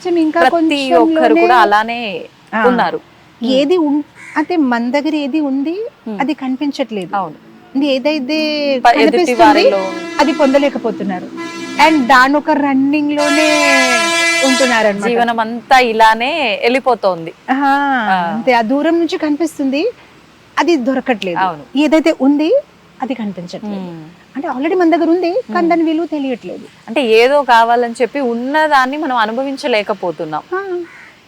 కొంచెం ఇంకా ప్రతి ఒక్కరు కూడా అలానే ఉన్నారు. ఏది అంటే మన దగ్గర ఏది ఉంది అది కనిపించట్లేదు. అవును, ఏదైతే ఎదుటి కనిపిస్తుంది వారిలో అది పొందలేకపోతున్నారు. అండ్ దాని ఒక రన్నింగ్ లోనే ఉంటున్నారు అన్నమాట. జీవనం అంతా ఇలానే వెళ్ళిపోతోంది. అంతే, ఆ దూరం నుంచి కనిపిస్తుంది, అది దొరకట్లేదు. అవును. ఏదైతే ఉంది అది కనిపించట్లేదు. అంటే ఆల్రెడీ మన దగ్గర ఉంది కానీ దాని విలువ తెలియట్లేదు. అంటే ఏదో కావాలని చెప్పి ఉన్నదాన్ని మనం అనుభవించలేకపోతున్నాం.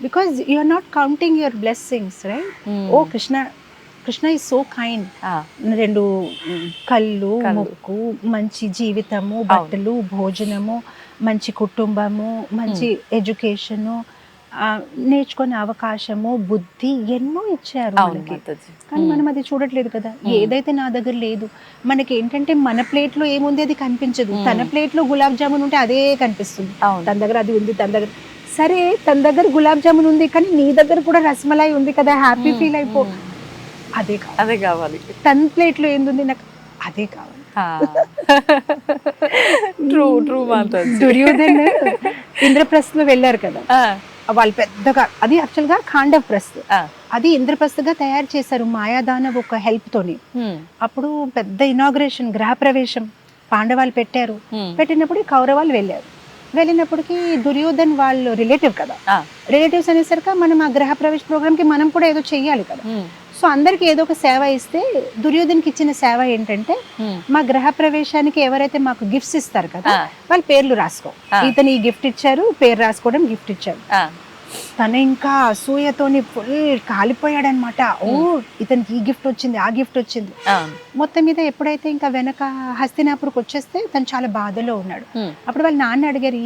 Because you are not counting your blessings, right? ఓ కృష్ణ ఈజ్ సో కైండ్. 2 కళ్ళు, ముక్కు, మంచి జీవితము, బట్టలు, భోజనము, మంచి కుటుంబము, మంచి ఎడ్యుకేషను, నేర్చుకునే అవకాశము, బుద్ధి, ఎన్నో ఇచ్చారు మనకి. కానీ మనం అది చూడట్లేదు కదా. ఏదైతే నా దగ్గర లేదు, మనకి ఏంటంటే మన ప్లేట్ లో ఏముంది అది కనిపించదు. తన ప్లేట్ లో గులాబ్ జామున్ ఉంటే అదే కనిపిస్తుంది. తన దగ్గర అది ఉంది, తన దగ్గర సరే, తన దగ్గర గులాబ్ జామున్ ఉంది కానీ నీ దగ్గర కూడా రసమలై ఉంది కదా, హ్యాపీ ఫీల్ అయిపో. అదే కావాలి. తన ప్లేట్ లో ఏంది, నాకు అదే కావాలి. దుర్యోధన్ ఇంద్రప్రస్థలో వెళ్ళారు కదా, వాళ్ళు పెద్దగా, అది యాక్చువల్ గా ఖాండవ్ ప్రస్థ, అది ఇంద్రప్రస్థగా తయారు చేశారు మాయాదానవ్ ఒక హెల్ప్ తోని. అప్పుడు పెద్ద ఇనాగ్రేషన్, గృహ ప్రవేశం పాండవాలు పెట్టారు. పెట్టినప్పుడు కౌరవాలు వెళ్ళినప్పటికీ దుర్యోధన్ వాళ్ళు రిలేటివ్ కదా, రిలేటివ్స్ అనేసరికి మనం ఆ గృహ ప్రవేశ ప్రోగ్రామ్ కి మనం కూడా ఏదో చెయ్యాలి కదా. సో అందరికి ఏదో ఒక సేవ ఇస్తే దుర్యోధన్కి ఇచ్చిన సేవ ఏంటంటే, మా గృహ ప్రవేశానికి ఎవరైతే మాకు గిఫ్ట్స్ ఇస్తారు కదా వాళ్ళ పేర్లు రాసుకో. ఇతను ఈ గిఫ్ట్ ఇచ్చారు, పేరు రాసుకోవడం గిఫ్ట్ ఇచ్చారు. తన ఇంకా అసూయతోని ఫుల్ కాలిపోయాడు అనమాట. ఓ ఇతనికి ఈ గిఫ్ట్ వచ్చింది, ఆ గిఫ్ట్ వచ్చింది. మొత్తం మీద ఎప్పుడైతే ఇంకా వెనక హస్తినాపురికి వచ్చేస్తే తను చాలా బాధలో ఉన్నాడు. అప్పుడు వాళ్ళ నాన్న అడిగారు,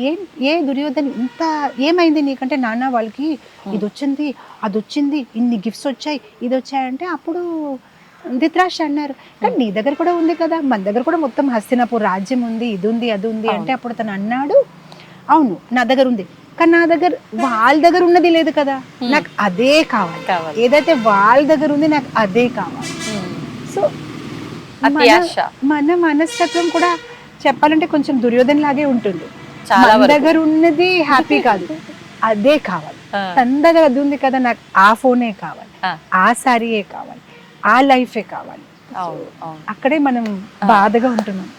ఏ దుర్యోధన్ ఇంత ఏమైంది నీకంటే, నాన్న వాళ్ళకి ఇది వచ్చింది, అది వచ్చింది, ఇన్ని గిఫ్ట్స్ వచ్చాయి, ఇది వచ్చాయంటే అప్పుడు ధృతరాష్ట్ర అన్నారు, కానీ నీ దగ్గర కూడా ఉంది కదా, మన దగ్గర కూడా మొత్తం హస్తినాపూర్ రాజ్యం ఉంది, ఇది ఉంది, అది ఉంది అంటే అప్పుడు తను అన్నాడు, అవును నా దగ్గర ఉంది కానీ నా దగ్గర వాళ్ళ దగ్గర ఉన్నది లేదు కదా, నాకు అదే కావాలి. ఏదైతే వాళ్ళ దగ్గర ఉంది నాకు అదే కావాలి. సో మన మనస్తత్వం కూడా చెప్పాలంటే కొంచెం దుర్యోధన్ లాగే ఉంటుంది. మన దగ్గర ఉన్నది హ్యాపీ కాదు, అదే కావాలి. తన దగ్గర అది ఉంది కదా, నాకు ఆ ఫోనే కావాలి, ఆ సారీయే కావాలి, ఆ లైఫే కావాలి. అక్కడే మనం బాధగా ఉంటున్నాం.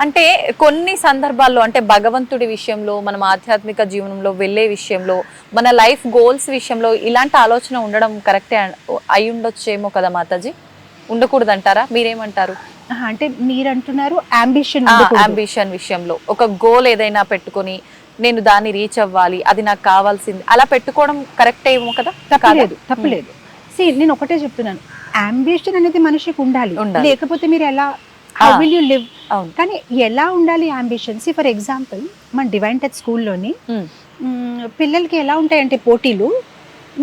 అంటే కొన్ని సందర్భాల్లో, అంటే భగవంతుడి విషయంలో, మనం ఆధ్యాత్మిక జీవనంలో వెళ్ళే విషయంలో, మన లైఫ్ గోల్స్ విషయంలో ఇలాంటి ఆలోచన ఉండడం కరెక్టే అయి ఉండొచ్చేమో కదా మాతాజీ? ఉండకూడదు అంటారా? మీరేమంటారు? అంటే మీరు అంటున్నారు అంబిషన్ విషయంలో ఒక గోల్ ఏదైనా పెట్టుకొని నేను దాన్ని రీచ్ అవ్వాలి, అది నాకు కావాల్సింది, అలా పెట్టుకోవడం కరెక్ట్ ఏమో కదా? తప్పలేదు. నేను ఒకటే చెప్తున్నాను, అంబిషన్ అనేది మనిషికి ఉండాలి, లేకపోతే మీరు ఎలా how will you live? కానీ ఎలా ఉండాలి అంబిషన్? ఫర్ ఎగ్జాంపుల్ మన డివైన్ టచ్ స్కూల్లోని పిల్లలకి ఎలా ఉంటాయంటే పోటీలు,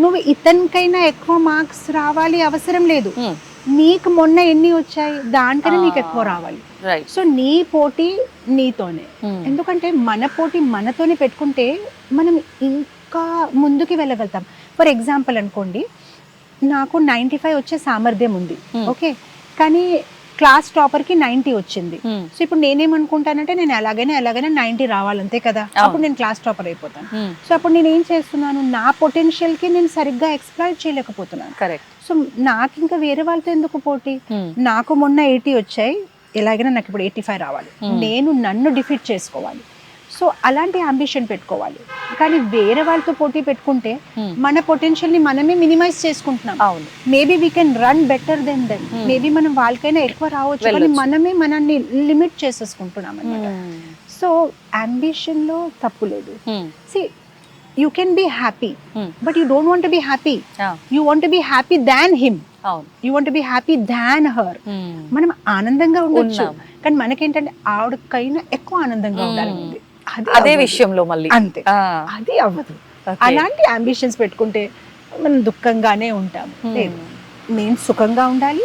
నువ్వు ఇతనికైనా ఎక్కువ మార్క్స్ రావాలి అవసరం లేదు, నీకు మొన్న ఎన్ని వచ్చాయి దానికన్నా నీకు ఎక్కువ రావాలి. సో నీ పోటీ నీతోనే. ఎందుకంటే మన పోటీ మనతోనే పెట్టుకుంటే మనం ఇంకా ముందుకి వెళ్ళగలుగుతాం. ఫర్ ఎగ్జాంపుల్ అనుకోండి, నాకు 95 వచ్చే సామర్థ్యం ఉంది, ఓకే, కానీ క్లాస్ టాపర్ కి 90 వచ్చింది. సో ఇప్పుడు నేనేమనుకుంటానంటే నేను ఎలాగైనా 90 రావాలి, అంతే కదా, అప్పుడు నేను క్లాస్ టాపర్ అయిపోతాను. సో అప్పుడు నేను ఏం చేస్తున్నాను, నా పొటెన్షియల్ కి నేను సరిగ్గా ఎక్స్ప్లాయిట్ చేయలేకపోతున్నాను. కరెక్ట్. సో నాకు ఇంకా వేరే వాళ్ళతో ఎందుకు పోటీ? నాకు మొన్న 80 వచ్చాయి, ఎలాగైనా నాకు ఇప్పుడు 85 రావాలి, నేను నన్ను డిఫీట్ చేసుకోవాలి. సో అలాంటి అంబిషన్ పెట్టుకోవాలి. కానీ వేరే వాళ్ళతో పోటీ పెట్టుకుంటే మన పొటెన్షియల్ ని మనమే మినిమైజ్ చేసుకుంటున్నాం. Maybe we can run better than them, maybe మనం వాళ్ళకైనా ఎక్కువ రావచ్చు, కానీ మనమే మనల్ని లిమిట్ చేసేసుకుంటున్నాం అన్నమాట. సో అంబిషన్ లో తప్పు లేదు. See you can be happy, but you don't want to be happy, you want to be happy than him, you want to be happy than her. మనం ఆనందంగా ఉండొచ్చు, కానీ మనకేంటంటే ఆవిడకైనా ఎక్కువ ఆనందంగా ఉండాలి, అదే విషయంలో మళ్ళీ అంతే, అది అవ్వదు. అలాంటి అంబిషన్స్ పెట్టుకుంటే మనం దుఃఖంగానే ఉంటాము. లేదు, నేను సుఖంగా ఉండాలి,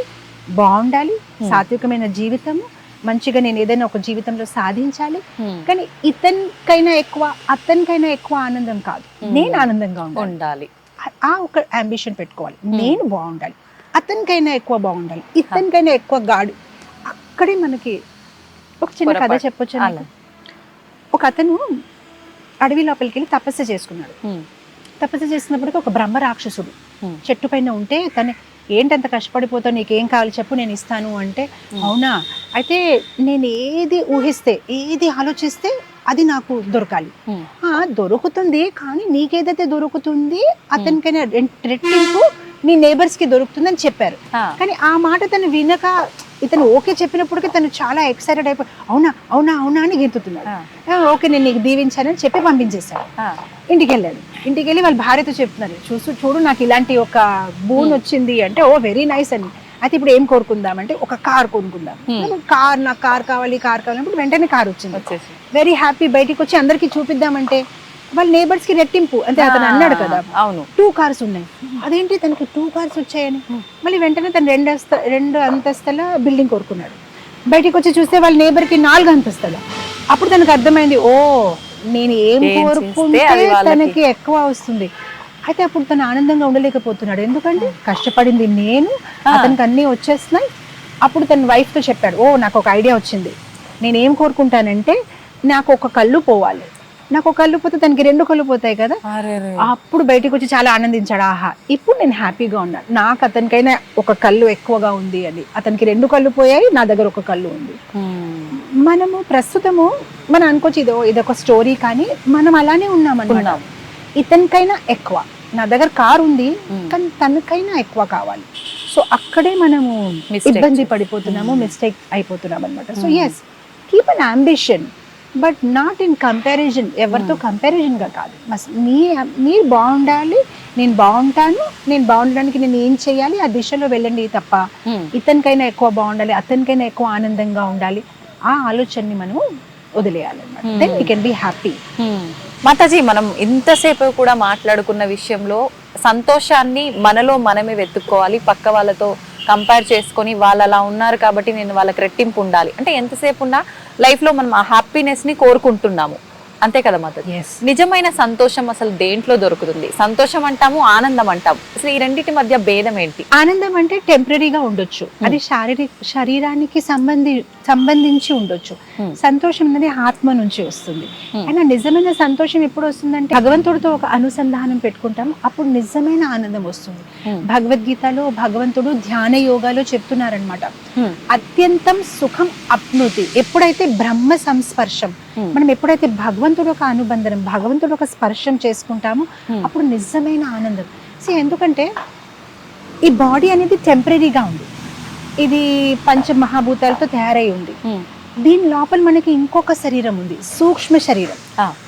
బాగుండాలి, సాత్వికమైన జీవితము, మంచిగా నేను ఏదైనా ఒక జీవితంలో సాధించాలి, కానీ ఇతనికైనా ఎక్కువ అతనికైనా ఎక్కువ ఆనందం కాదు, నేను ఆనందంగా ఉండాలి. ఆ ఒక అంబిషన్ పెట్టుకోవాలి. నేను బాగుండాలి, అతనికైనా ఎక్కువ బాగుండాలి, ఇతనికైనా ఎక్కువ గాడు. అక్కడే మనకి ఒక చిన్న కథ చెప్పొచ్చు. ఒక అతను అడవి లోపలికి వెళ్ళి తపస్సు చేసుకున్నాడు. తపస్సు చేసినప్పటికీ ఒక బ్రహ్మ రాక్షసుడు చెట్టు పైన ఉంటే తను ఏంటంత కష్టపడిపోతావు, నీకేం కావాలి చెప్పు నేను ఇస్తాను అంటే, అవునా అయితే నేను ఏది ఊహిస్తే ఏది ఆలోచిస్తే అది నాకు దొరకాలి. దొరుకుతుంది కానీ నీకేదైతే దొరుకుతుంది అతనికైనా రెట్టింపు నీ నేబర్స్ కి దొరుకుతుంది అని చెప్పారు. కానీ ఆ మాట తను వినక ఇతను ఓకే చెప్పినప్పటికీ తను చాలా ఎక్సైటెడ్ అయిపోయి అవునా అవునా అవునా అని గెంతుతున్నాడు. ఓకే నేను నీకు దీవించానని చెప్పి పంపించేశాడు. ఇంటికి వెళ్ళాడు. ఇంటికి వెళ్ళి వాళ్ళ భార్యతో చెప్తున్నారు, చూడు నాకు ఇలాంటి ఒక బూన్ వచ్చింది అంటే, ఓ వెరీ నైస్ అని. అయితే ఇప్పుడు ఏం కోరుకుందామంటే ఒక కార్ కొనుక్కుందాం. నాకు కార్ కావాలి కావాలన్నప్పుడు వెంటనే కార్ వచ్చింది. Very happy. బయటికి వచ్చి అందరికి చూపిద్దామంటే వాళ్ళ నేబర్స్ కి రెట్టింపు అంటే అతను అన్నాడు కదా, అవును 2 కార్స్ ఉన్నాయి. అదేంటి తనకు 2 కార్స్ వచ్చాయని మళ్ళీ వెంటనే తను 2 అంతస్తుల బిల్డింగ్ కోరుకున్నాడు. బయటికి వచ్చి చూస్తే వాళ్ళ నేబర్ కి 4 అంతస్తుల. అప్పుడు తనకు అర్థమైంది, ఓ నేను ఏం కోరుకుంటే తనకి ఎక్కువ వస్తుంది. అయితే అప్పుడు తను ఆనందంగా ఉండలేకపోతున్నాడు. ఎందుకంటే కష్టపడింది నేను, అతనికి అన్ని వచ్చేస్తున్నాయి. అప్పుడు తన వైఫ్ తో చెప్పాడు, ఓ నాకు ఒక ఐడియా వచ్చింది, నేనేం కోరుకుంటానంటే నాకు ఒక కళ్ళు పోవాలి, నాకు ఒక కళ్ళు పోతే తనకి 2 కళ్ళు పోతాయి కదా. అప్పుడు బయటకు వచ్చి చాలా ఆనందించాడు, ఆహా ఇప్పుడు నేను హ్యాపీగా ఉన్నాను, నాకు అతనికైనా ఒక కళ్ళు ఎక్కువగా ఉంది అని. అతనికి 2 కళ్ళు పోయాయి, నా దగ్గర ఒక కళ్ళు ఉంది. మనము ప్రస్తుతము మనం అనుకోవచ్చు ఇదొక స్టోరీ, కానీ మనం అలానే ఉన్నాం. ఇతనికైనా ఎక్కువ, నా దగ్గర కార్ ఉంది కానీ తనకైనా ఎక్కువ కావాలి. సో అక్కడే మనము ఇబ్బంది పడిపోతున్నాము, మిస్టేక్ అయిపోతున్నాం అనమాట. So yes, keep an ambition but not in comparison. ఎవరితో కంపారిజన్ గా కాదు, మీరు బాగుండాలి, నేను బాగుంటాను, నేను బాగుండడానికి నేను ఏం చేయాలి ఆ దిశలో వెళ్ళండి తప్ప ఇతనికైనా ఎక్కువ బాగుండాలి, అతనికైనా ఎక్కువ ఆనందంగా ఉండాలి, ఆ ఆలోచనని మనం వదిలేయాలన్నమాట. Then we can be happy. మాతాజీ, మనం ఇంతసేపు కూడా మాట్లాడుకున్న విషయంలో సంతోషాన్ని మనలో మనమే వెతుక్కోవాలి, పక్క వాళ్ళతో కంపేర్ చేసుకొని వాళ్ళు అలా ఉన్నారు కాబట్టి నేను వాళ్ళకి రెట్టింపు ఉండాలి అంటే ఎంతసేపు ఉన్నా లైఫ్ లో మనం ఆ హ్యాపీనెస్ ని కోరుకుంటున్నాము, అంతే కదా మాతాజీ? నిజమైన సంతోషం అసలు దేంట్లో దొరుకుతుంది? సంతోషం అంటాము, ఆనందం అంటాము, అసలు ఈ రెండింటి మధ్య భేదం ఏంటి? ఆనందం అంటే టెంపరీగా ఉండొచ్చు, అది శరీరానికి సంబంధించి ఉండొచ్చు. సంతోషం అనేది ఆత్మ నుంచి వస్తుంది. అయినా నిజమైన సంతోషం ఎప్పుడు వస్తుందంటే భగవంతుడితో ఒక అనుసంధానం పెట్టుకుంటాం, అప్పుడు నిజమైన ఆనందం వస్తుంది. భగవద్గీతలో భగవంతుడు ధ్యాన యోగాలో చెప్తున్నారనమాట, అత్యంతం సుఖం అప్నుతి. ఎప్పుడైతే బ్రహ్మ సంస్పర్శం, మనం ఎప్పుడైతే భగవంతుడు ఒక అనుబంధం, భగవంతుడు ఒక స్పర్శం చేసుకుంటామో అప్పుడు నిజమైన ఆనందం. ఎందుకంటే ఈ బాడీ అనేది టెంపరీగా ఉంది, ఇది పంచమహాభూతాలతో తయారై ఉంది. దీని లోపల మనకి ఇంకొక శరీరం ఉంది, సూక్ష్మ శరీరం,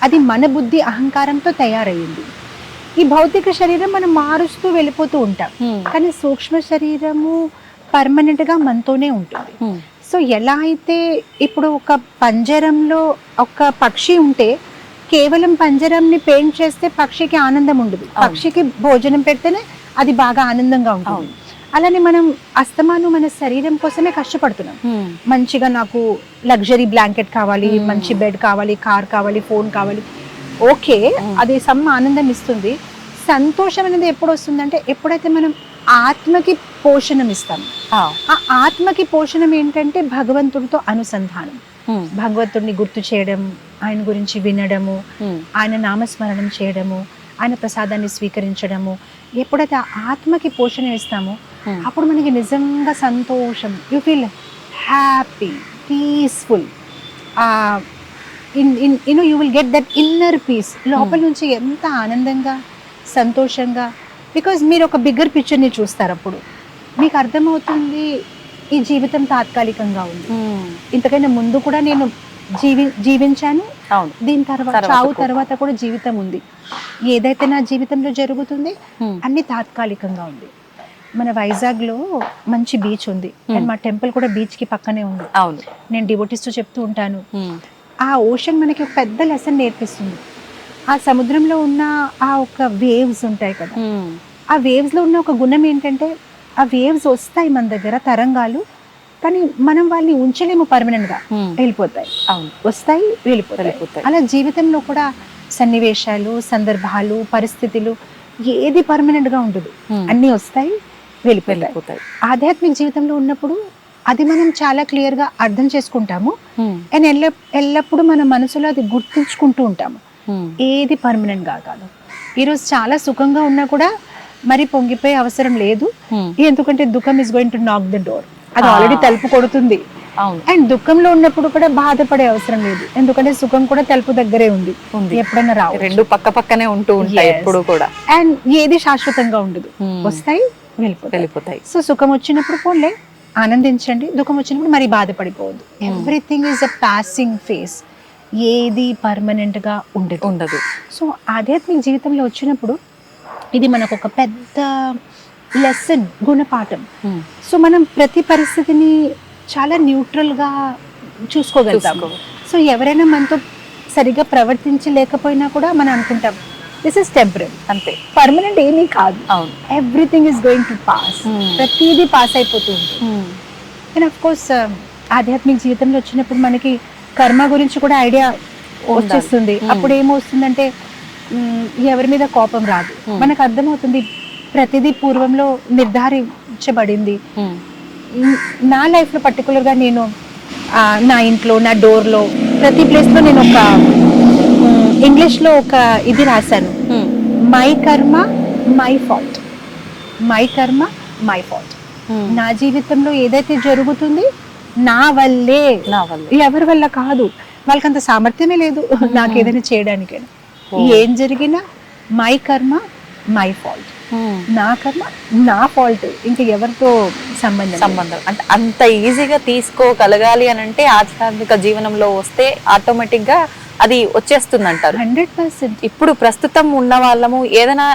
అది మన బుద్ధి అహంకారంతో తయారయ్యింది. ఈ భౌతిక శరీరం మనం మారుస్తూ వెళ్ళిపోతూ ఉంటాం, కానీ సూక్ష్మ శరీరము పర్మనెంట్ గా మనతోనే ఉంటుంది. సో ఎలా అయితే ఇప్పుడు ఒక పంజరంలో ఒక పక్షి ఉంటే కేవలం పంజరంని పెయింట్ చేస్తే పక్షికి ఆనందం ఉండదు, పక్షికి భోజనం పెడితేనే అది బాగా ఆనందంగా ఉంటుంది. అలానే మనం అస్తమాను మన శరీరం కోసమే కష్టపడుతున్నాం. మంచిగా నాకు లగ్జరీ బ్లాంకెట్ కావాలి, మంచి బెడ్ కావాలి, కార్ కావాలి, ఫోన్ కావాలి, ఓకే అది సమ్ ఆనందం ఇస్తుంది. సంతోషం అనేది ఎప్పుడు వస్తుందంటే ఎప్పుడైతే మనం ఆత్మకి పోషణం ఇస్తాం. ఆ ఆత్మకి పోషణం ఏంటంటే భగవంతుడితో అనుసంధానం, భగవంతుడిని గుర్తు చేయడం, ఆయన గురించి వినడము, ఆయన నామస్మరణం చేయడము, ఆయన ప్రసాదాన్ని స్వీకరించడము. ఎప్పుడైతే ఆ ఆత్మకి పోషణ ఇస్తామో అప్పుడు మనకి నిజంగా సంతోషం, you feel happy, peaceful, you will get that inner peace. లోపల నుంచి ఎంత ఆనందంగా సంతోషంగా, బికాజ్ మీరు ఒక బిగ్గర్ పిక్చర్ని చూస్తారు, అప్పుడు మీకు అర్థమవుతుంది ఈ జీవితం తాత్కాలికంగా ఉంది, ఇంతకైనా ముందు కూడా నేను జీవించాను, దీని తర్వాత చావు తర్వాత కూడా జీవితం ఉంది, ఏదైతే నా జీవితంలో జరుగుతుంది అన్ని తాత్కాలికంగా ఉంది. మన వైజాగ్ లో మంచి బీచ్ ఉంది, అండ్ మా టెంపుల్ కూడా బీచ్ కి పక్కనే ఉంది. నేను డివోటీస్ తో చెప్తూ ఉంటాను, ఆ ఓషన్ మనకి ఒక పెద్ద లెసన్ నేర్పిస్తుంది. ఆ సముద్రంలో ఉన్న ఆ ఒక వేవ్స్ ఉంటాయి కదా, ఆ వేవ్స్ లో ఉన్న ఒక గుణం ఏంటంటే ఆ వేవ్స్ వస్తాయి మన దగ్గర తరంగాలు, కానీ మనం వాళ్ళని ఉంచలేము, పర్మనెంట్ గా వెళ్ళిపోతాయి, వస్తాయి వెళ్ళిపోతాయి. అలా జీవితంలో కూడా సన్నివేశాలు, సందర్భాలు, పరిస్థితులు ఏది పర్మనెంట్ గా ఉండదు, అన్ని వస్తాయి వెళ్ళిపోతాయి. ఆధ్యాత్మిక జీవితంలో ఉన్నప్పుడు అది మనం చాలా క్లియర్ గా అర్థం చేసుకుంటాము, అండ్ ఎల్లప్పుడూ మన మనసులో అది గుర్తుంచుకుంటూ ఉంటాము. ఏది పర్మనెంట్ గా కాదు. ఈరోజు చాలా సుఖంగా ఉన్నా కూడా మరి పొంగిపోయే అవసరం లేదు. ఎందుకంటే దుఃఖం ఇస్ గోయింగ్ టు నాక్ ద డోర్. అది ఆల్రెడీ తలుపు కొడుతుంది. అండ్ దుఃఖంలో ఉన్నప్పుడు కూడా బాధపడే అవసరం లేదు, ఎందుకంటే సుఖం కూడా తలుపు దగ్గరే ఉంది, ఎప్పుడైనా రావు. రెండు పక్క పక్కనే ఉంటూ ఉంటాయి ఎప్పుడు కూడా. అండ్ ఏది శాశ్వతంగా ఉండదు, వస్తాయి వెళ్ళిపోతాయి. సో సుఖం వచ్చినప్పుడు పోన్లే ఆనందించండి, దుఃఖం వచ్చినప్పుడు మరి బాధపడిపోవద్దు. Everything is a passing phase, ఏది పర్మనెంట్ గా ఉండదు. సో ఆధ్యాత్మిక జీవితంలో వచ్చినప్పుడు ఇది మనకు ఒక పెద్ద లెసన్, గుణపాఠం. సో మనం ప్రతి పరిస్థితిని చాలా న్యూట్రల్ గా చూసుకోగలుగుతాము. సో ఎవరైనా మనతో సరిగా ప్రవర్తించలేకపోయినా కూడా మనం అనుకుంటాం దిస్ ఇస్ టెంపరరీ, అంతే, పర్మనెంట్ ఏమీ కాదు. Everything is going to pass, ప్రతిదీ పాస్ అయిపోతూ ఉంటుంది. అండ్ అఫ్ కోర్స్ ఆధ్యాత్మిక జీవితంలో వచ్చినప్పుడు మనకి కర్మ గురించి కూడా ఐడియా వచ్చేస్తుంది. అప్పుడు ఏమవుతుందంటే ఎవరి మీద కోపం రాదు, మనకు అర్థమవుతుంది ప్రతిదీ పూర్వంలో నిర్ధారించబడింది. నా లైఫ్ లో పర్టికులర్ గా నేను నా ఇంట్లో, నా డోర్ లో, ప్రతి ప్లేస్ లో నేను ఒక ఇంగ్లీష్ లో ఒక ఇది రాశాను, మై కర్మ మై ఫాల్ట్, మై కర్మ మై ఫాల్ట్. నా జీవితంలో ఏదైతే జరుగుతుంది నా వల్లే, ఎవరి వల్ల కాదు. వాళ్ళకి అంత సామర్థ్యమే లేదు నాకు ఏదైనా చేయడానికి. ఏం జరిగినా మై కర్మ మై ఫాల్ట్, నా కర్మ నా ఫాల్ట్, ఇంకా ఎవరితో సంబంధం అంటే అంత ఈజీగా తీసుకోగలగాలి అని అంటే ఆధ్యాత్మిక జీవనంలో వస్తే ఆటోమేటిక్ గా అది వచ్చేస్తుంది అంటారు. 100%. ఇప్పుడు ప్రస్తుతం ఉన్న వాళ్ళము ఏదైనా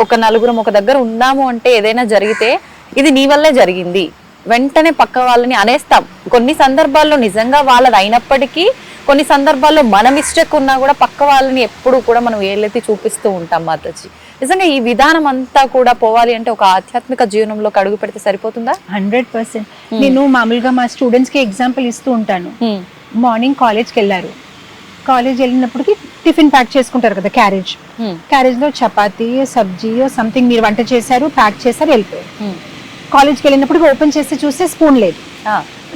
ఒక నలుగురం ఒక దగ్గర ఉన్నాము అంటే ఏదైనా జరిగితే ఇది నీ వల్లే జరిగింది వెంటనే పక్క వాళ్ళని అనేస్తాం. కొన్ని సందర్భాల్లో నిజంగా వాళ్ళది అయినప్పటికీ కొన్ని సందర్భాల్లో మన మిస్టేక్ ఉన్నా కూడా పక్క వాళ్ళని ఎప్పుడు కూడా మనం ఏళ్ళెత్తి చూపిస్తూ ఉంటాం. మాతాజీ, నిజంగా ఈ విధానం అంతా కూడా పోవాలి అంటే ఒక ఆధ్యాత్మిక జీవనంలో అడుగు పెడితే సరిపోతుందా? 100%. నేను మామూలుగా మా స్టూడెంట్స్ కి ఎగ్జాంపుల్ ఇస్తూ ఉంటాను. మార్నింగ్ కాలేజ్కి వెళ్ళారు, కాలేజ్ వెళ్ళినప్పటికి టిఫిన్ ప్యాక్ చేసుకుంటారు కదా, క్యారేజ్ లో చపాతీ సబ్జీయో సంథింగ్ మీరు వంట చేశారు, ప్యాక్ చేశారు, వెళ్ళిపోయారు. కాలేజ్కి వెళ్ళినప్పుడు ఓపెన్ చేసి చూస్తే స్పూన్ లేదు,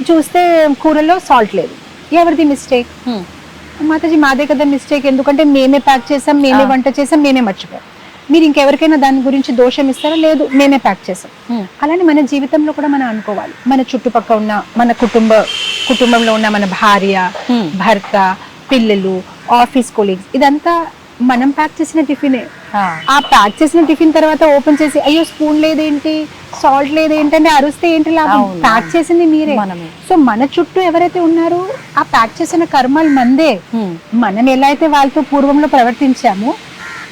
చూస్తే కూరలో సాల్ట్ లేదు. ఎవరిది మిస్టేక్? మాతాజీ మాదే కదా మిస్టేక్, ఎందుకంటే మేమే ప్యాక్ చేసాం, మేమే వంట చేసాం, మేమే మర్చిపోయాం. మీరు ఇంకెవరికైనా దాని గురించి దోషం ఇస్తారా? లేదు, మేమే ప్యాక్ చేసాం. అలానే మన జీవితంలో కూడా మనం అనుకోవాలి, మన చుట్టుపక్కల ఉన్న మన కుటుంబంలో ఉన్న మన భార్య, భర్త, పిల్లలు, ఆఫీస్ కొలీగ్స్, ఇదంతా మనం ప్యాక్ చేసిన టిఫినే. ఆ ప్యాక్ చేసిన టిఫిన్ తర్వాత ఓపెన్ చేసి అయ్యో స్పూన్ లేదేంటి, సాల్ట్ లేదేంటి అంటే అరుస్తే ఏంటి లాభం? ప్యాక్ చేసింది మీరే. సో మన చుట్టూ ఎవరైతే ఉన్నారో ఆ ప్యాక్ చేసిన కర్మలు మందే. మనం ఎలా అయితే వాళ్ళతో పూర్వంలో ప్రవర్తించామో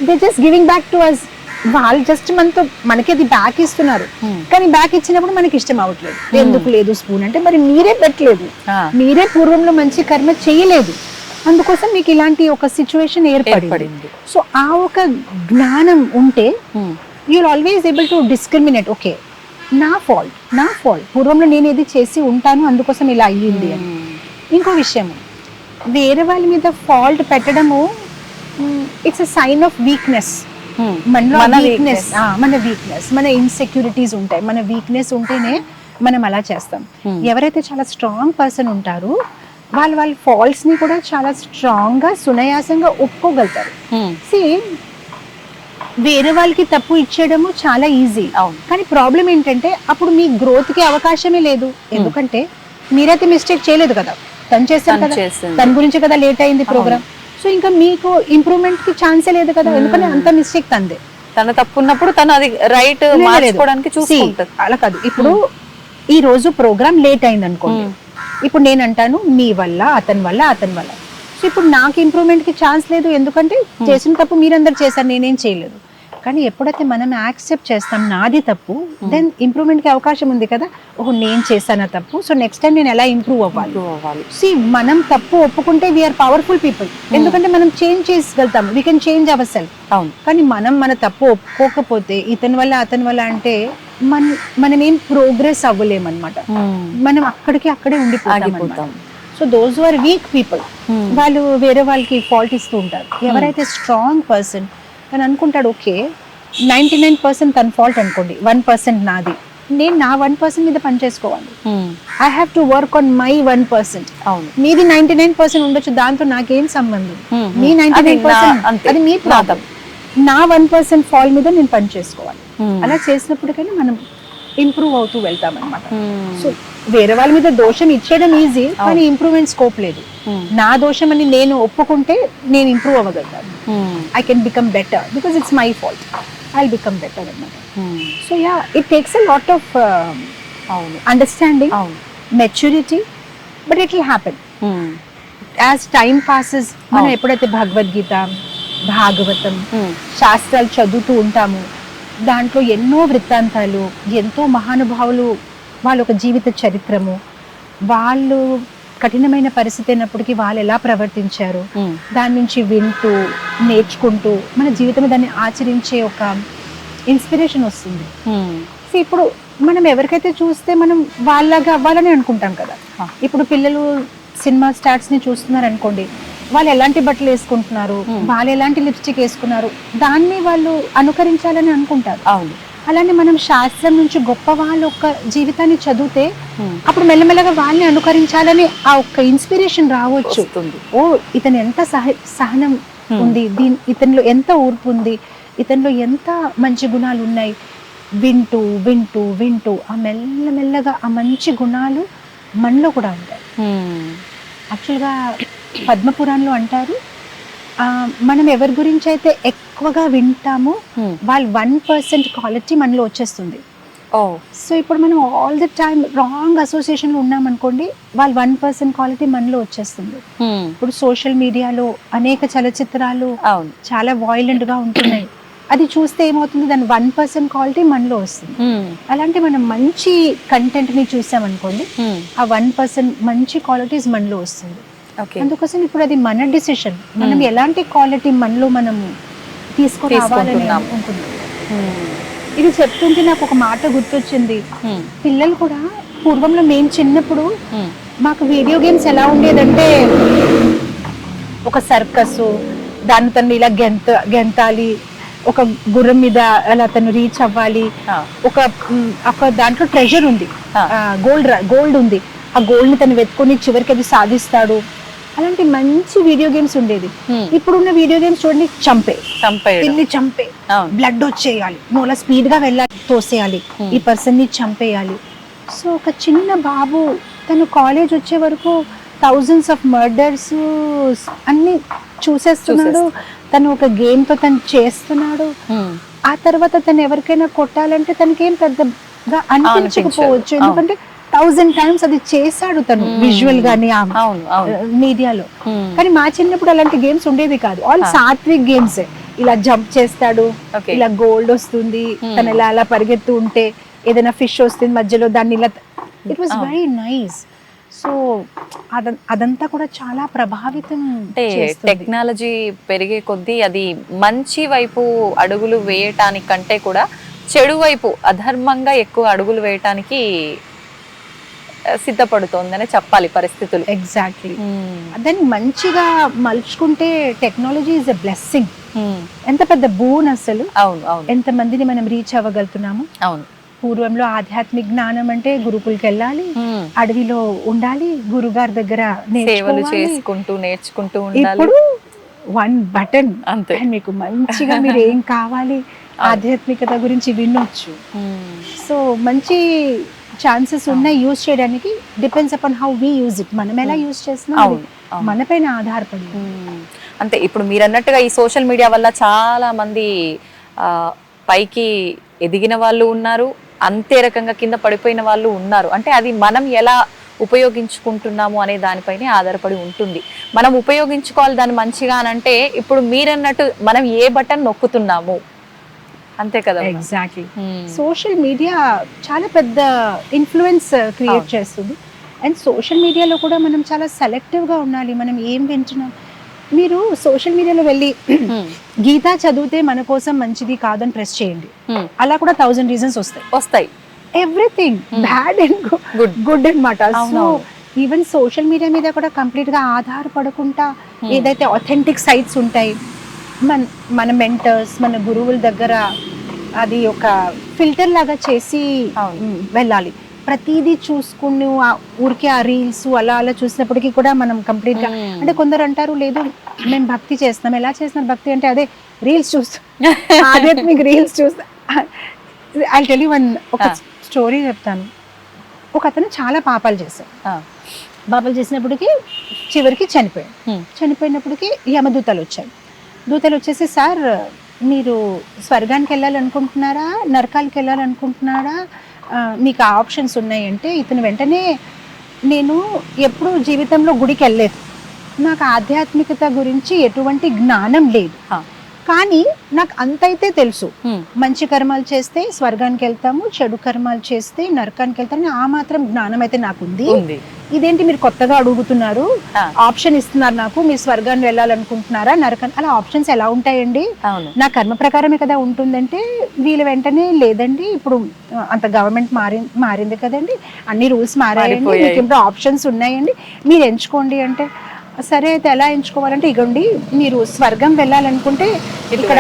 they just giving back to us. వాళ్ళు జస్ట్ మనకి అది బ్యాక్ ఇస్తున్నారు, కానీ బ్యాక్ ఇచ్చినప్పుడు మనకి ఇష్టం అవ్వట్లేదు. ఎందుకు లేదు స్పూన్ అంటే మరి మీరే పెట్టలేదు, మీరే పూర్వంలో మంచి కర్మ చేయలేదు, అందుకోసం మీకు ఇలాంటి ఒక సిచ్యువేషన్ ఏర్పడింది. సో ఆ ఒక జ్ఞానం ఉంటే you will always able to discriminate. Okay, నా ఫాల్ట్ పూర్వంలో నేను ఏది చేసి ఉంటాను, అందుకోసం ఇలా అయ్యింది అని. ఇంకో విషయం, వేరే వాళ్ళ మీద ఫాల్ట్ పెట్టడము it's a sign of weakness. మన వీక్నెస్, మన ఇన్సెక్యూరిటీస్ ఉంటాయి, మన వీక్నెస్ ఉంటేనే మనం అలా చేస్తాం. ఎవరైతే చాలా స్ట్రాంగ్ పర్సన్ ఉంటారో వాళ్ళ ఫాల్ట్స్ ని కూడా చాలా స్ట్రాంగ్ గా సునాయాసంగా ఒప్పుకోగలుగుతారు. వేరే వాళ్ళకి తప్పు ఇచ్చేయడము చాలా ఈజీ, కానీ ప్రాబ్లం ఏంటంటే అప్పుడు మీ గ్రోత్ కి అవకాశమే లేదు. ఎందుకంటే మీరైతే మిస్టేక్ చేయలేదు కదా, తను చేశారు కదా, తన గురించి కదా లేట్ అయింది ప్రోగ్రామ్. సో ఇంకా మీకు ఇంప్రూవ్మెంట్ కి ఛాన్సే లేదు కదా, ఎందుకంటే అంత మిస్టేక్ తందే. తన తప్పు ఉన్నప్పుడు తను అది రైట్ మార్చుకోవడానికి చూసుకుంటది. అలా కాదు, ఇప్పుడు ఈ రోజు ప్రోగ్రామ్ లేట్ అయింది అనుకోండి, ఇప్పుడు నేను అంటాను మీ వల్ల, అతని వల్ల. సో ఇప్పుడు నాకు ఇంప్రూవ్మెంట్ కి ఛాన్స్ లేదు, ఎందుకంటే చేసిన తప్పు మీరందరూ చేశారు, నేనేం చేయలేదు. కానీ ఎప్పుడైతే మనం యాక్సెప్ట్ చేస్తాం నాది తప్పు, దెన్ ఇంప్రూవ్మెంట్ కి అవకాశం ఉంది కదా. ఓహో నేను చేశాను తప్పు, సో నెక్స్ట్ టైం నేను ఎలా ఇంప్రూవ్ అవ్వాలి. మనం తప్పు ఒప్పుకుంటే వీఆర్ పవర్ఫుల్ పీపుల్, ఎందుకంటే మనం చేంజ్ చేయగలుగుతాం, we can change our self. కానీ మన తప్పు ఒప్పుకోకపోతే అతని వల్ల అంటే మనం ఏం ప్రోగ్రెస్ అవ్వలేమన్నమాట, మనం అక్కడే ఉండిపోతాం. So those are weak people, వాళ్ళు వేరే వాళ్ళకి ఫాల్ట్ ఇస్తూ ఉంటారు. ఎవరైతే స్ట్రాంగ్ పర్సన్ అని అనుకుంటాడు, ఓకే 99% తన ఫాల్ట్ అనుకోండి, 1% నాది, నేను నా 1% మీద పని చేసుకోవాలి. I have to work on my 1%. అవును. మీది 99% ఉండొచ్చు, దాంతో నాకేం సంబంధం. మీ 99% అది మీ ప్రాబ్లం. నా 1% ఫాల్ మీద నేను పని చేసుకోవాలి. అలా చేసినప్పటికైనా మనం ఇంప్రూవ్ అవుతూ వెళ్తాం అనమాట. సో వేరే వాళ్ళ మీద దోషం ఇచ్చేయడం ఈజీ, కానీ ఇంప్రూవ్మెంట్ స్కోప్ లేదు. నా దోషం అని నేను ఒప్పుకుంటే నేను ఇంప్రూవ్ అవ్వగలుగుతాను. I can become better because it's my fault. I become better అనమాట. So ya, it takes a lot of understanding, maturity, but it will happen as time passes. మనం ఎప్పుడైతే భగవద్గీత, భాగవతం, శాస్త్రాలు చదువుతూ ఉంటాము, దాంట్లో ఎన్నో వృత్తాంతాలు, ఎంతో మహానుభావులు వాళ్ళ ఒక జీవిత చరిత్రము, వాళ్ళు కఠినమైన పరిస్థితి అయినప్పటికీ వాళ్ళు ఎలా ప్రవర్తించారు, దాని నుంచి వింటూ నేర్చుకుంటూ మన జీవితం దాన్ని ఆచరించే ఒక ఇన్స్పిరేషన్ వస్తుంది. సో ఇప్పుడు మనం ఎవరికైతే చూస్తే మనం వాళ్ళగా అవ్వాలని అనుకుంటాం కదా. ఇప్పుడు పిల్లలు సినిమా స్టార్స్ ని చూస్తున్నారు అనుకోండి, వాళ్ళు ఎలాంటి బట్టలు వేసుకుంటున్నారు, వాళ్ళు ఎలాంటి లిప్స్టిక్ వేసుకున్నారు, దాన్ని వాళ్ళు అనుకరించాలని అనుకుంటారు. అలానే మనం శాస్త్రం నుంచి గొప్ప వాళ్ళ ఒక్క జీవితాన్ని చదివితే అప్పుడు మెల్లమెల్లగా వాళ్ళని అనుకరించాలని ఆ ఒక్క ఇన్స్పిరేషన్ రావచ్చు. ఓ ఇతను ఎంత సహనం ఉంది, ఇతనిలో ఎంత ఓర్పు ఉంది, ఇతనిలో ఎంత మంచి గుణాలు ఉన్నాయి. వింటూ వింటూ వింటూ ఆ మెల్లమెల్లగా ఆ మంచి గుణాలు మనలో కూడా ఉంటాయి. యాక్చువల్గా పద్మపురాణంలో అంటారు, మనం ఎవరి గురించి అయితే ఎక్కువగా వింటామో వాళ్ళు 1% క్వాలిటీ మనలో వచ్చేస్తుంది. సో ఇప్పుడు మనం all the time wrong association లో ఉన్నాం అనుకోండి, వాళ్ళు 1% క్వాలిటీ మనలో వచ్చేస్తుంది. ఇప్పుడు సోషల్ మీడియాలో అనేక చలచిత్రాలు చాలా వాయిలెంట్ గా ఉంటున్నాయి, అది చూస్తే ఏమవుతుంది, దాని 1% క్వాలిటీ మనలో వస్తుంది. అలాంటి మనం మంచి కంటెంట్ ని చూసామనుకోండి, ఆ 1% మంచి క్వాలిటీస్ మనలో వస్తుంది. అందుకోసం ఇప్పుడు అది మన డిసిషన్, మనం ఎలాంటి క్వాలిటీ మనలో మనం తీసుకురావాలని అనుకుంటున్నాం. ఇది చెప్తుంటే నాకు ఒక మాట గుర్తొచ్చింది. పిల్లలు కూడా పూర్వంలో మేము చిన్నప్పుడు మాకు వీడియో గేమ్స్ ఎలా ఉండేదంటే, ఒక సర్కస్, దాన్ని తను ఇలా గెంతాలి, ఒక గుర్రం మీద అలా తను రీచ్ అవ్వాలి, ఒక దాంట్లో ట్రెజర్ ఉంది, గోల్డ్ ఉంది, ఆ గోల్డ్ ని తను వెతుకొని చివరికి అది సాధిస్తాడు. అలాంటి మంచి వీడియో గేమ్స్ ఉండేది. ఇప్పుడున్న వీడియో గేమ్స్ చూడండి, చంపే బ్లడ్ వచ్చేయాలి, నువ్వు అలా స్పీడ్ గా వెళ్ళాలి, తోసేయాలి, ఈ పర్సన్ ని చంపేయాలి. సో ఒక చిన్న బాబు తను కాలేజ్ వచ్చే వరకు థౌజండ్స్ ఆఫ్ మర్డర్స్ అన్ని చూసేస్తున్నాడు, తను ఒక గేమ్ తో తను చేస్తున్నాడు. ఆ తర్వాత తను ఎవరికైనా కొట్టాలంటే తనకేం పెద్దగా అనిపించకపోవచ్చు, ఎందుకంటే 1000 times అది చేశాడు తను విజువల్ గానీ మీడియాలో. కానీ మా చిన్నప్పుడు అలాంటి గేమ్స్ ఉండేది కాదు, ఆల్ సాత్విక్ గేమ్స్. ఇలా జంప్ చేస్తాడు, ఇలా గోల్డ్ వస్తుంది, తను ఇలా అలా పరిగెత్తు ఉంటే ఏదైనా ఫిష్ వస్తుంది మధ్యలో, దాన్ని ఇలా, it was very nice. So అదంతా కూడా చాలా ప్రభావితం. టెక్నాలజీ పెరిగే కొద్దీ అది మంచి వైపు అడుగులు వేయటానికంటే కూడా చెడు వైపు అధర్మంగా ఎక్కువ అడుగులు వేయటానికి సిద్ధపడుతోందనే చెప్పాలి పరిస్థితులు. ఎగ్జాక్ట్లీ. దాన్ని మంచిగా మలుచుకుంటే టెక్నాలజీ ఈజ్ ఎ బ్లెస్సింగ్. ఎంత పెద్ద బూన్ అసలు. ఎంత మందిని మనం రీచ్ అవ్వగలుగుతున్నాము. పూర్వంలో ఆధ్యాత్మిక జ్ఞానం అంటే గురుకులకి వెళ్ళాలి, అడవిలో ఉండాలి, గురుగారి దగ్గర నేర్చుకుంటూ ఇప్పుడు 1 button అంతే, మీకు మంచిగా మీరు ఏం కావాలి ఆధ్యాత్మికత గురించి వినొచ్చు. సో మంచి ఛాన్సెస్ ఉన్నాయి యూజ్ చేయడానికి. Depends upon how we use it. మనం ఎలా యూజ్ చేస్తున్నాం మనపైన ఆధారపడి. అంతే. ఇప్పుడు మీరు అన్నట్టుగా ఈ సోషల్ మీడియా వల్ల చాలా మంది పైకి ఎదిగిన వాళ్ళు ఉన్నారు, అంతే రకంగా కింద పడిపోయిన వాళ్ళు ఉన్నారు. అంటే అది మనం ఎలా ఉపయోగించుకుంటున్నాము అనే దానిపైనే ఆధారపడి ఉంటుంది. మనం ఉపయోగించుకోవాలి దాన్ని మంచిగా అని అంటే, ఇప్పుడు మీరన్నట్టు మనం ఏ బటన్ నొక్కుతున్నాము అంతే కదా. ఎగ్జాక్ట్లీ. సోషల్ మీడియా చాలా పెద్ద ఇన్ఫ్లుయెన్స్ క్రియేట్ చేస్తుంది. అండ్ సోషల్ మీడియాలో కూడా మనం చాలా సెలెక్టివ్గా ఉండాలి. మనం ఏం వింటున్నాం. మీరు సోషల్ మీడియాలో వెళ్ళి గీత చదివితే మన కోసం మంచిది కాదని ప్రెస్ చేయండి, అలా కూడా 1000 reasons వస్తాయి. ఎవ్రీథింగ్ బ్యాడ్ అండ్ గుడ్ అన్నమాట. సో ఈవెన్ సోషల్ మీడియా మీద కూడా కంప్లీట్ గా ఆధారపడకుండా ఏదైతే అథెంటిక్ సైట్స్ ఉంటాయి, మన మెంటర్స్, మన గురువుల దగ్గర అది ఒక ఫిల్టర్ లాగా చేసి వెళ్ళాలి. ప్రతిదీ చూసుకుని ఊరికే ఆ రీల్స్ అలా అలా చూసినప్పటికీ కూడా మనం కంప్లీట్ గా అంటే కొందరు అంటారు లేదు మేము భక్తి చేస్తాం. ఎలా చేస్తున్నారు భక్తి అంటే అదే రీల్స్ చూస్తాం, ఆధ్యాత్మిక రీల్స్ చూస్తాం. ఐ టెల్ యు వన్ ఒక స్టోరీ చెప్తాను. ఒక అతను చాలా పాపాలు చేశాడు. పాపాలు చేసినప్పటికీ చివరికి చనిపోయాడు. చనిపోయినప్పటికీ యమదూతలు వచ్చాయి. దూతలు వచ్చేసి సార్ మీరు స్వర్గానికి వెళ్ళాలనుకుంటున్నారా నరకానికి వెళ్ళాలనుకుంటున్నారా, మీకు ఆ ఆప్షన్స్ ఉన్నాయంటే ఇతను వెంటనే నేను ఎప్పుడు జీవితంలో గుడికి వెళ్ళలేదు, నాకు ఆధ్యాత్మికత గురించి ఎటువంటి జ్ఞానం లేదు, కానీ నాకు అంతైతే తెలుసు మంచి కర్మాలు చేస్తే స్వర్గానికి వెళ్తాము, చెడు కర్మాలు చేస్తే నరకానికి వెళ్తామని ఆ మాత్రం జ్ఞానం అయితే నాకు ఉంది. ఇదేంటి మీరు కొత్తగా అడుగుతున్నారు, ఆప్షన్ ఇస్తున్నారు నాకు, మీరు స్వర్గాన్ని వెళ్ళాలనుకుంటున్నారా నరకాన్ని, అలా ఆప్షన్స్ ఎలా ఉంటాయండి, నా కర్మ ప్రకారమే కదా ఉంటుందంటే వీళ్ళు వెంటనే లేదండి ఇప్పుడు అంత గవర్నమెంట్ మారింది కదండి, అన్ని రూల్స్ మారాయండి, మీకు ఇప్పుడు ఆప్షన్స్ ఉన్నాయండి మీరు ఎంచుకోండి అంటే సరే అయితే ఎలా ఎంచుకోవాలంటే ఇగోండి మీరు స్వర్గం వెళ్ళాలనుకుంటే ఇక్కడ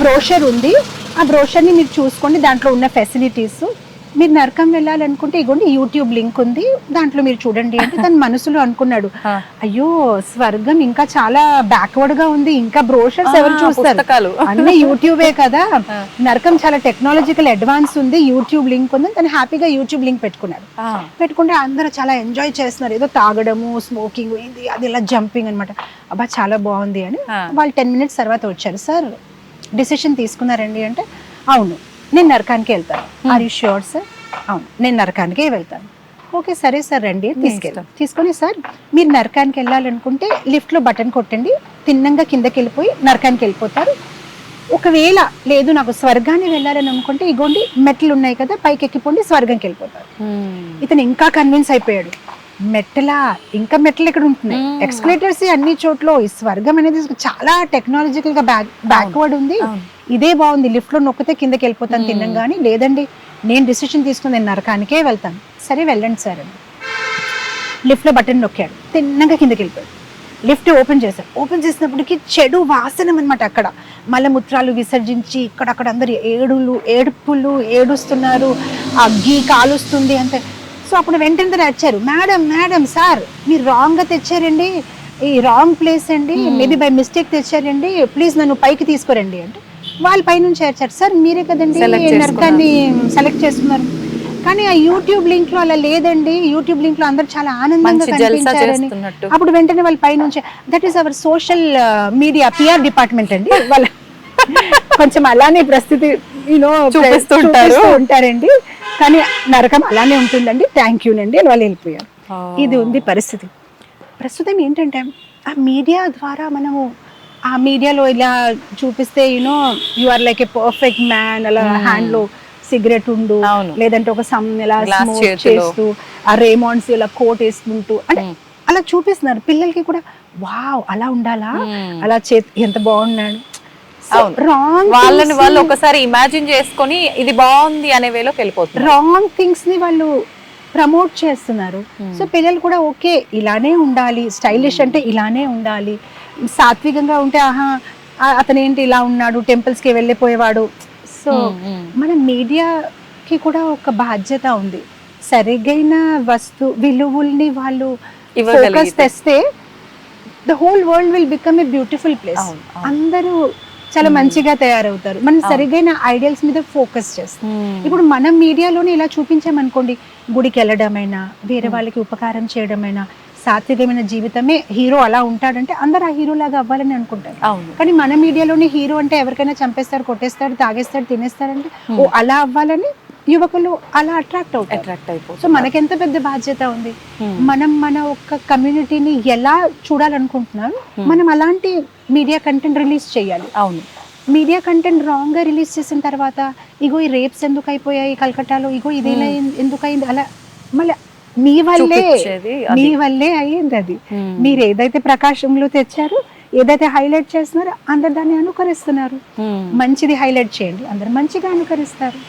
బ్రోషర్ ఉంది, ఆ బ్రోషర్ని మీరు చూసుకోండి దాంట్లో ఉన్న ఫెసిలిటీస్, మీరు నరకం వెళ్ళాలనుకుంటే ఇగోండి యూట్యూబ్ లింక్ ఉంది దాంట్లో మీరు చూడండి అంటే తన మనసులో అనుకున్నాడు అయ్యో స్వర్గం ఇంకా చాలా బ్యాక్వర్డ్ గా ఉంది, ఇంకా బ్రోషర్స్ ఎవరు చూస్తారు, అన్ని యూట్యూబే కదా, నరకం చాలా టెక్నాలజికల్ అడ్వాన్స్ ఉంది, యూట్యూబ్ లింక్ ఉంది. తను హ్యాపీగా యూట్యూబ్ లింక్ పెట్టుకున్నాడు. పెట్టుకుంటే అందరూ చాలా ఎంజాయ్ చేస్తున్నారు, ఏదో తాగడము స్మోకింగ్ ఇది అది ఇలా జంపింగ్ అనమాట. అబ్బా చాలా బాగుంది అని వాళ్ళు 10 minutes తర్వాత వచ్చారు. సార్ డిసిషన్ తీసుకున్నారండి అంటే అవును నేను నరకానికి వెళ్తాను. Are you sure sir? అవును నేను నరకానికే వెళ్తాను. ఓకే సరే సార్ రండి తీసుకొని సార్ మీరు నరకానికి వెళ్ళాలనుకుంటే లిఫ్ట్లో బటన్ కొట్టండి, తిన్నంగా కిందకి వెళ్ళిపోయి నరకానికి వెళ్ళిపోతారు. ఒకవేళ లేదు నాకు స్వర్గాన్ని వెళ్ళాలని అనుకుంటే ఇగోండి మెట్లు ఉన్నాయి కదా పైకి ఎక్కిపోండి స్వర్గంకి వెళ్ళిపోతారు. ఇతను ఇంకా కన్విన్స్ అయిపోయాడు, మెట్టలా ఇంకా మెట్లు ఇక్కడ ఉంటున్నాయి, ఎక్స్కలేటర్స్ అన్ని చోట్ల, ఈ స్వర్గం అనేది చాలా టెక్నాలజికల్ గా బ్యాక్వర్డ్ ఉంది, ఇదే బాగుంది లిఫ్ట్ లో నొక్కితే కిందకి వెళ్ళిపోతాను తిన్నంగాని, లేదండి నేను డిసిషన్ తీసుకుని నేను నరకానికే వెళ్తాను. సరే వెళ్ళండి సార్ అని లిఫ్ట్ లో బటన్ నొక్కాడు, తిన్నంగా కిందకి వెళ్ళిపోయాడు. లిఫ్ట్ ఓపెన్ చేశారు. ఓపెన్ చేసినప్పటికీ చెడు వాసన అనమాట, అక్కడ మలమూత్రాలు విసర్జించి ఇక్కడక్కడ అందరు ఏడుపులు ఏడుస్తున్నారు, అగ్గి కాలుస్తుంది అంతే. సో అప్పుడు వెంటనే వచ్చారు, మేడం మేడం సార్ మీరు రాంగ్ గా తెచ్చారండి, ఈ రాంగ్ ప్లేస్ అండి, మేబీ బై మిస్టేక్ తెచ్చారండి, ప్లీజ్ నన్ను పైకి తీసుకురండి అంటే వాళ్ళు పైనుంచి వచ్చారు. సార్ మీరే కదండి నరకాన్ని సెలెక్ట్ చేస్తున్నారు, కానీ ఆ యూట్యూబ్ లింక్ లో అలా లేదండి, యూట్యూబ్ లింక్ లో అందరు చాలా ఆనందంగా కనిపించారని. అప్పుడు వెంటనే వాళ్ళ పైనుంచి that is our social media PR department అండి, వాళ్ళ కొంచెం అలానే పరిస్థితి చూపిస్తూ ఉంటారండి, కానీ నరకం అలానే ఉంటుందండి, థ్యాంక్ యూ నండి అని వాళ్ళు వెళ్ళిపోయారు. ఇది ఉంది పరిస్థితి. ప్రస్తుతం ఏంటంటే ఆ మీడియా ద్వారా మనము ఆ మీడియాలో ఇలా చూపిస్తే you are like a perfect man, అలా హ్యాండ్ లో సిగరెట్ ఉండు, లేదంటే ఒక సమ్ ఇలా స్మోక్ చేస్తూ ఆ రేమాండ్స్ ఇలా కోట్ వేసుకుంటూ అంటే అలా చూపిస్తున్నారు. పిల్లలకి కూడా వావ్ అలా ఉండాలా, అలా ఎంత బాగున్నాడు, వాళ్ళని వాళ్ళు ఒకసారి ఇమాజిన్ చేసుకొని ఇది బాగుంది అనే వేలోకి వెళ్ళిపోతున్నారు, రాంగ్ థింగ్స్ ని వాళ్ళు ప్రమోట్ చేస్తున్నారు. సో పిల్లలు కూడా ఓకే ఇలానే ఉండాలి, స్టైలిష్ అంటే ఇలానే ఉండాలి, సాత్వికంగా ఉంటే ఆహా అతను ఏంటి ఇలా ఉన్నాడు టెంపుల్స్ కి వెళ్ళిపోయేవాడు. సో మన మీడియాకి కూడా ఒక బాధ్యత ఉంది, సరిగైన విలువల్ని వాళ్ళు ఫోకస్ తెస్తే the whole world will become a beautiful place. అందరూ చాలా మంచిగా తయారవుతారు మనం సరిగైన ఐడియల్స్ మీద ఫోకస్ చేస్తాం. ఇప్పుడు మనం మీడియాలోనే ఇలా చూపించామనుకోండి, గుడికి వెళ్ళడమైనా వేరే వాళ్ళకి ఉపకారం చేయడమైనా సాత్వికమైన జీవితమే హీరో అలా ఉంటాడంటే అందరు ఆ హీరో లాగా అవ్వాలని అనుకుంటారు. కానీ మన మీడియాలోనే హీరో అంటే ఎవరికైనా చంపేస్తాడు, కొట్టేస్తాడు, తాగేస్తాడు, తినేస్తాడంటే ఓ అలా అవ్వాలని యువకులు అలా అట్రాక్ట్ అయిపోతారు. సో మనకెంత పెద్ద బాధ్యత ఉంది, మనం మన ఒక్క కమ్యూనిటీని ఎలా చూడాలనుకుంటున్నారు, మనం అలాంటి మీడియా కంటెంట్ రిలీజ్ చేయాలి. అవును, మీడియా కంటెంట్ రాంగ్ గా రిలీజ్ చేసిన తర్వాత ఇగో ఈ రేప్స్ ఎందుకు అయిపోయాయి కలకట్టాలో, ఇగో ఇదేలా ఎందుకు అయింది, అలా మళ్ళీ మీ వల్లే అయ్యింది అది. మీరు ఏదైతే ప్రకాశంలో తెచ్చారో, ఏదైతే హైలైట్ చేస్తున్నారో అందరు దాన్ని అనుకరిస్తున్నారు. మంచిది హైలైట్ చేయండి, అందరు మంచిగా అనుకరిస్తారు.